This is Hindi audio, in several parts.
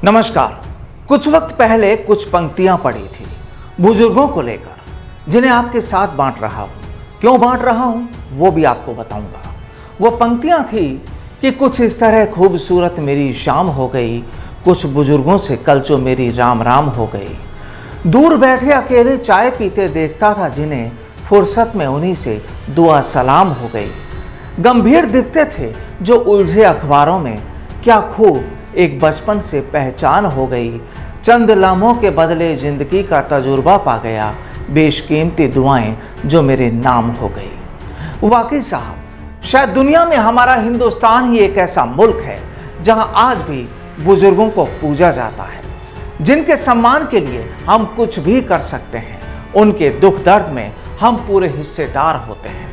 नमस्कार। कुछ वक्त पहले कुछ पंक्तियां पढ़ी थी बुजुर्गों को लेकर, जिन्हें आपके साथ बांट रहा हूं। क्यों बांट रहा हूं वो भी आपको बताऊंगा। वो पंक्तियां थी कि कुछ इस तरह खूबसूरत मेरी शाम हो गई, कुछ बुजुर्गों से कल जो मेरी राम राम हो गई। दूर बैठे अकेले चाय पीते देखता था जिन्हें, फुर्सत में उन्हीं से दुआ सलाम हो गई। गंभीर दिखते थे जो उलझे अखबारों में, क्या खूब एक बचपन से पहचान हो गई। चंद लम्हों के बदले जिंदगी का तजुर्बा पा गया, बेशकीमती दुआएं जो मेरे नाम हो गई। वाकई साहब, शायद दुनिया में हमारा हिंदुस्तान ही एक ऐसा मुल्क है जहां आज भी बुजुर्गों को पूजा जाता है, जिनके सम्मान के लिए हम कुछ भी कर सकते हैं। उनके दुख दर्द में हम पूरे हिस्सेदार होते हैं।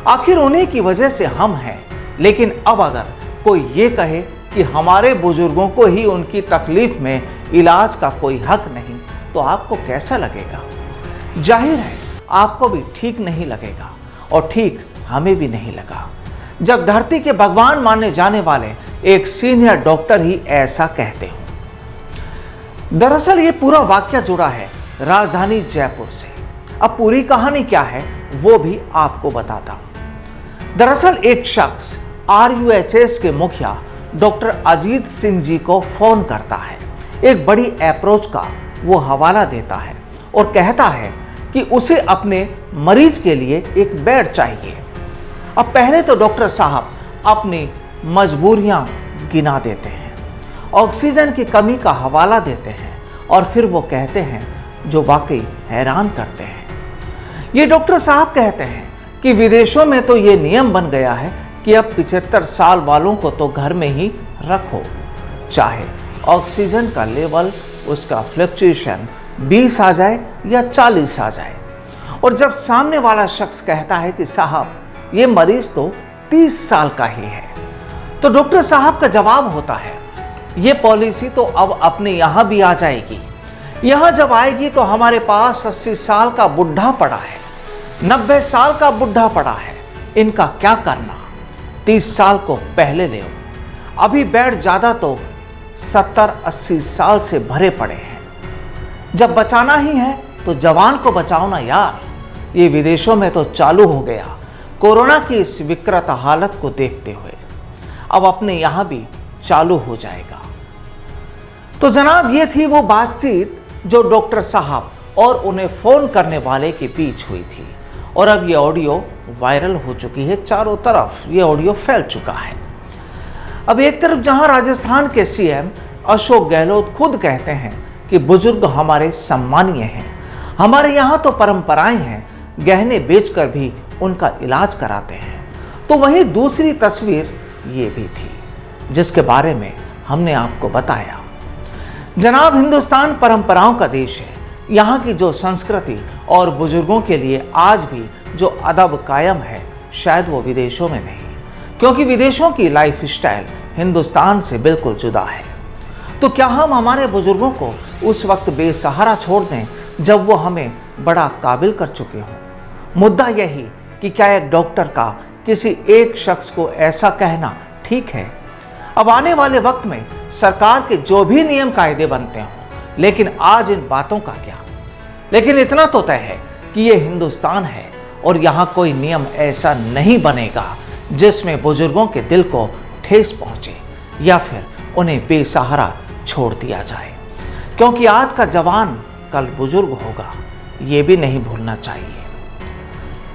आखिर उन्हीं की वजह से हम हैं। लेकिन अब अगर कोई ये कहे कि हमारे बुजुर्गों को ही उनकी तकलीफ में इलाज का कोई हक नहीं, तो आपको कैसा लगेगा? जाहिर है आपको भी ठीक नहीं लगेगा, और ठीक हमें भी नहीं लगा जब धरती के भगवान माने जाने वाले एक सीनियर डॉक्टर ही ऐसा कहते हो। दरअसल ये पूरा वाकया जुड़ा है राजधानी जयपुर से। अब पूरी कहानी क्या है वो भी आपको बताता हूं। दरअसल एक शख्स RUHS के मुखिया डॉक्टर अजीत सिंह जी को फोन करता है। एक बड़ी अप्रोच का वो हवाला देता है और कहता है कि उसे अपने मरीज के लिए एक बेड चाहिए। अब पहले तो डॉक्टर साहब अपनी मजबूरियां गिना देते हैं, ऑक्सीजन की कमी का हवाला देते हैं, और फिर वो कहते हैं जो वाकई हैरान करते हैं। ये डॉक्टर साहब कहते हैं कि विदेशों में तो ये नियम बन गया है कि अब 75 साल वालों को तो घर में ही रखो, चाहे ऑक्सीजन का लेवल, उसका फ्लक्चुएशन 20 आ जाए या 40 आ जाए। और जब सामने वाला शख्स कहता है कि साहब ये मरीज तो 30 साल का ही है, तो डॉक्टर साहब का जवाब होता है ये पॉलिसी तो अब अपने यहां भी आ जाएगी। यहां जब आएगी तो हमारे पास 80 साल का बुढ़ा पड़ा है, 90 साल का बुढ़ा पड़ा है, इनका क्या करना? 30 साल को पहले ले, अभी बेड ज्यादा तो 70-80 साल से भरे पड़े हैं। जब बचाना ही है तो जवान को बचाओ ना यार। ये विदेशों में तो चालू हो गया कोरोना की इस विकृत हालत को देखते हुए, अब अपने यहां भी चालू हो जाएगा। तो जनाब, ये थी वो बातचीत जो डॉक्टर साहब और उन्हें फोन करने वाले के बीच हुई थी, और अब ये ऑडियो वायरल हो चुकी है, चारों तरफ ये ऑडियो फैल चुका है। अब एक तरफ जहां राजस्थान के CM अशोक गहलोत खुद कहते हैं कि बुजुर्ग हमारे सम्मानीय हैं, हमारे यहाँ तो परंपराएं हैं, गहने बेचकर भी उनका इलाज कराते हैं, तो वहीं दूसरी तस्वीर ये भी थी जिसके बारे में हमने आपको बताया। जनाब, हिंदुस्तान परंपराओं का देश है। यहाँ की जो संस्कृति और बुजुर्गों के लिए आज भी जो अदब कायम है, शायद वो विदेशों में नहीं, क्योंकि विदेशों की लाइफ स्टाइल हिंदुस्तान से बिल्कुल जुदा है। तो क्या हम हमारे बुजुर्गों को उस वक्त बेसहारा छोड़ दें जब वो हमें बड़ा काबिल कर चुके हों? मुद्दा यही कि क्या एक डॉक्टर का किसी एक शख्स को ऐसा कहना ठीक है? अब आने वाले वक्त में सरकार के जो भी नियम कायदे बनते हों, लेकिन आज इन बातों का क्या? लेकिन इतना तो तय है कि ये हिंदुस्तान है और यहाँ कोई नियम ऐसा नहीं बनेगा जिसमें बुजुर्गों के दिल को ठेस पहुंचे या फिर उन्हें बेसहारा छोड़ दिया जाए, क्योंकि आज का जवान कल बुजुर्ग होगा, ये भी नहीं भूलना चाहिए।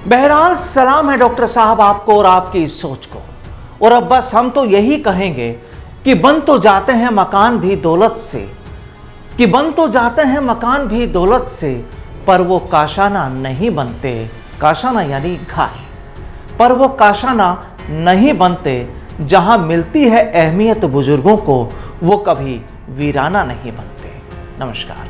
बहरहाल सलाम है डॉक्टर साहब आपको और आपकी इस सोच को। और अब बस हम तो यही कहेंगे कि बन तो जाते हैं मकान भी दौलत से, कि बन तो जाते हैं मकान भी दौलत से, पर वो काशाना नहीं बनते, काशाना यानी घर, पर वो काशाना नहीं बनते जहां मिलती है अहमियत बुजुर्गों को, वो कभी वीराना नहीं बनते। नमस्कार।